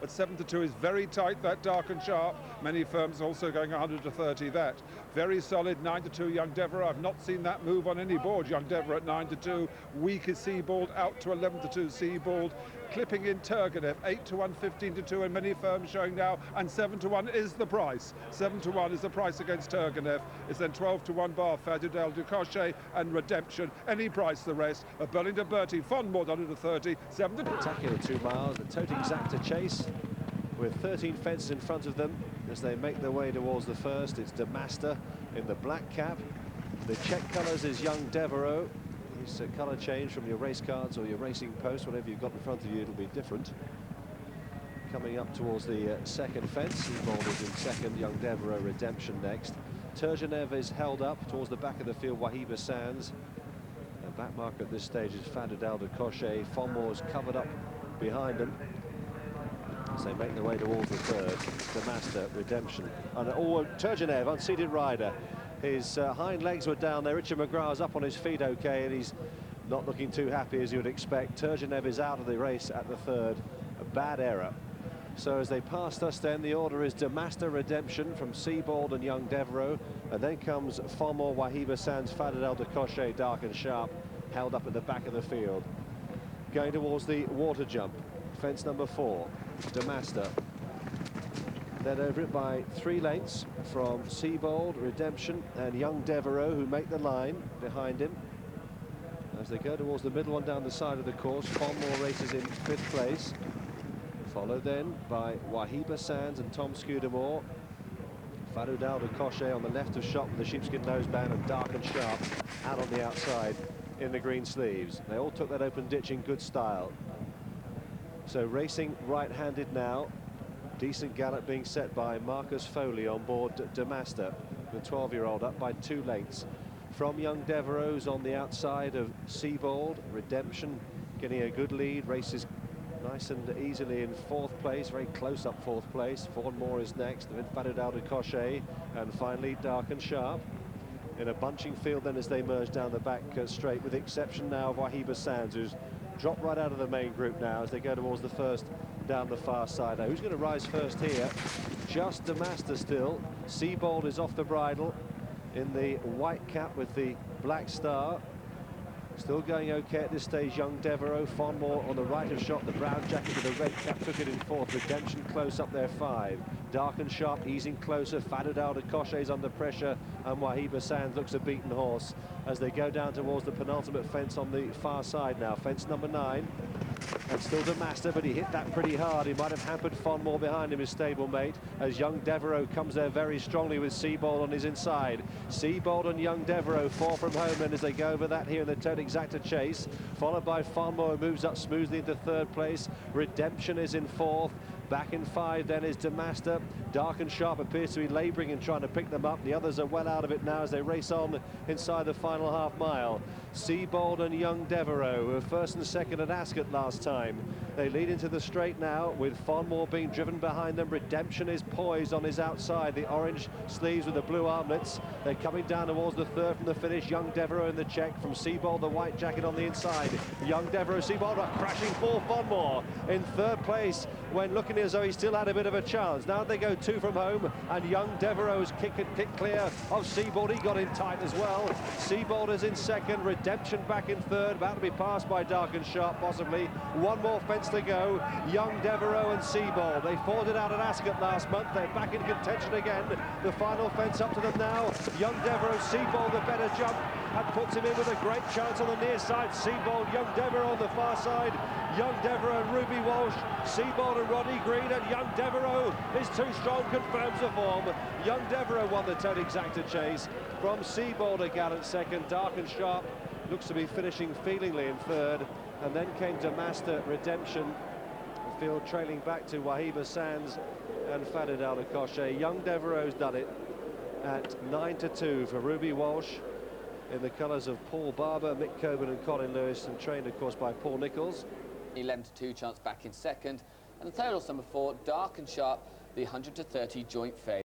at 7 to 2 is very tight, that Dark and Sharp. Many firms also going 100 to 30, that. Very solid, 9 to 2, Young Devereaux. I've not seen that move on any board. Young Devereaux at 9 to 2. Weak is Seabold, out to 11 to 2, Seabold. Clipping in Turgenev, 8 to 1, 15 to 2, and many firms showing now, and 7 to 1 is the price. 7 to 1 is the price against Turgenev. It's then 12 to 1 bar, Fadudel, Ducochet, and Redemption. Any price the rest. Burlington Bertie, FONDMORT 100 to 30, 7 to 2. Attacking the 2 miles, the Tote Exacta chase with 13 fences in front of them as they make their way towards the first. It's DeMaster in the black cap. The check colours is Young Devereaux. His colour change from your race cards or your racing post, whatever you've got in front of you, it'll be different. Coming up towards the second fence, Seabold is in second, Young Devereaux, Redemption next. Turgenev is held up towards the back of the field, Wahiba Sands. The back marker at this stage is Fadudel de Cochet. FONDMORT's covered up behind them as they make their way towards the third. DeMaster, Redemption. And Turgenev, unseated rider. His hind legs were down there. Richard McGrath's up on his feet okay, and he's not looking too happy as you would expect. Turgenev is out of the race at the third. A bad error. So as they passed us then, the order is DeMaster, Redemption from Seabold and Young Devereaux, and then comes FONDMORT, Wahiba Sands, Fadudel de Cochet, Dark and Sharp, held up at the back of the field. Going towards the water jump, fence number 4, DeMaster. Led over it by 3 lengths from Seabold, Redemption, and Young Devereaux, who make the line behind him. As they go towards the middle one down the side of the course, FONDMORT races in 5th place. Followed then by Wahiba Sands and Tom Scudamore. Fadudel de Cochet on the left of shot with the sheepskin noseband, and Dark and Sharp out on the outside in the green sleeves. They all took that open ditch in good style. So racing right-handed now. Decent gallop being set by Marcus Foley on board DeMaster, the 12-year-old, up by 2 lengths. From Young Devereaux's on the outside of Seabold. Redemption getting a good lead, races nice and easily in 4th place, very close up 4th place. FONDMORT is next, then Fadudel de Cochet, and finally Dark and Sharp. In a bunching field then as they merge down the back straight, with the exception now of Wahiba Sands, who's dropped right out of the main group now as they go towards the first down the far side. Now, who's going to rise first here? Just DeMaster still. Seabold is off the bridle in the white cap with the black star. Still going okay at this stage, Young Devereaux. FONDMORT on the right of shot, the brown jacket with the red cap took it in 4th. Redemption close up there 5. Dark and Sharp easing closer. Fadudel de Cochet's under pressure, and Wahiba Sands looks a beaten horse as they go down towards the penultimate fence on the far side now. Fence number 9. And still DeMaster, but he hit that pretty hard. He might have hampered FONDMORT behind him, his stablemate, as Young Devereaux comes there very strongly with Seabold on his inside. Seabold and Young Devereaux 4 from home then as they go over that here in the Tote Exacta chase, followed by FONDMORT, who moves up smoothly into 3rd place. Redemption is in 4th. Back in 5 then is DeMaster. Dark and Sharp appears to be labouring and trying to pick them up. The others are well out of it now as they race on inside the final half mile. Seabold and Young Devereaux, who were 1st and 2nd at Ascot last time. They lead into the straight now, with FONDMORT being driven behind them. Redemption is poised on his outside, the orange sleeves with the blue armlets. They're coming down towards the third from the finish. Young Devereaux in the check from Seabold, the white jacket on the inside. Young Devereaux, Seabold crashing for FONDMORT in 3rd place when looking as though he still had a bit of a chance. Now they go 2 from home, and Young Devereaux's kick clear of Seabold. He got in tight as well. Seabold is in 2nd, Redemption back in 3rd, about to be passed by Dark and Sharp possibly. 1 more fence to go. Young Devereaux and Seabold. They fought it out at Ascot last month. They're back in contention again. The final fence up to them now. Young Devereaux, Seabold the better jump, and puts him in with a great chance on the near side. Seabold, Young Devereaux on the far side. Young Devereaux and Ruby Walsh, Seabold and Roddy Green, and Young Devereaux is too strong, confirms the form. Young Devereaux won the Tote Exacta chase from Seabold, a gallant 2nd. Dark and Sharp looks to be finishing feelingly in 3rd, and then came DeMaster, Redemption. The field trailing back to Wahiba Sands and Fadudel de Cochet. Young Devereaux's done it at 9 to 2 for Ruby Walsh in the colours of Paul Barber, Mick Coburn and Colin Lewis, and trained of course by Paul Nicholls. 11 to 2 chance back in 2nd, and the third horse number 4, Dark and Sharp, the 100 to 30 joint favourite.